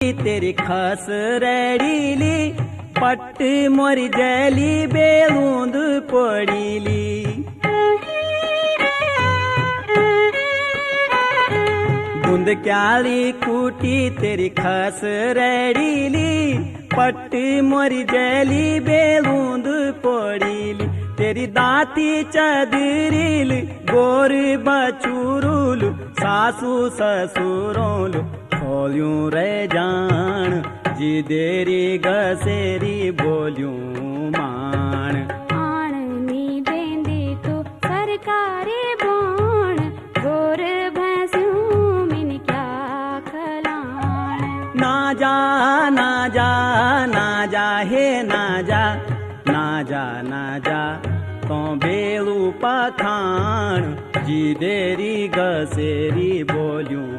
तेरी खस रेडीली पट्ट मोर जली बेलूंद पड़ीली। बूंद क्याली कूटी तेरी खस रेडीली पट्ट मोर जली बेलूंद पड़ीली। तेरी दाती चदरील गोर बचूरुल सासू ससुरोल खोल्यूं रे जान जी देरी गसेरी बोल्यूं माण। आणनी देंदी तो सरकारी बोण गोर भैंसूं मिन क्या खलाण। ना जा ना जा ना जा हे ना जा ना जा ना जा तो बेलू पखाण जी देरी गसेरी बोल्यूं